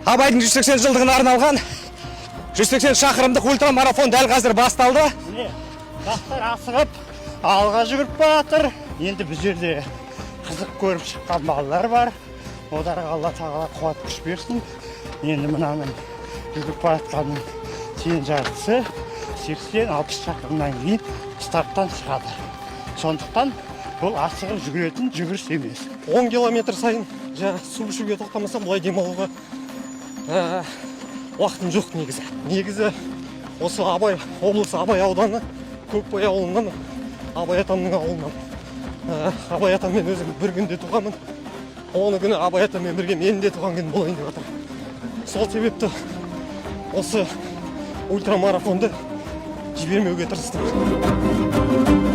Абайдың 180 жылдығына арналған 180 шақырымдық ультрамарафон дәл қазір басталды. Міне, жастар асығып, алға жүгіріп батыр. Енді бұл жерде қызық көріп шыққан балалар бар. Оларға Алла тағала қуат күш берсін. Енді мынаның жүгіріп батқанның тең жартысы 80-60 шақырымнан кейін старттан шығады. Сондықтан бұл асығып жүгіретін жүгіріс емес. 10 километр сайын су ішуге тоқтамасам, бұлай демалуға уақытым жоқ негізі. Негізі осы Абай облысы Абай ауданы Көкбай ауылынан, Абай атамның ауылынан. Абай атаммен өзім бір күнде туғанмын. Оны күні Абай атаммен бірге менің де туған күн болайын деп жатыр. Сол себепті осы ультрамарафонды жібермеуге тырыстым.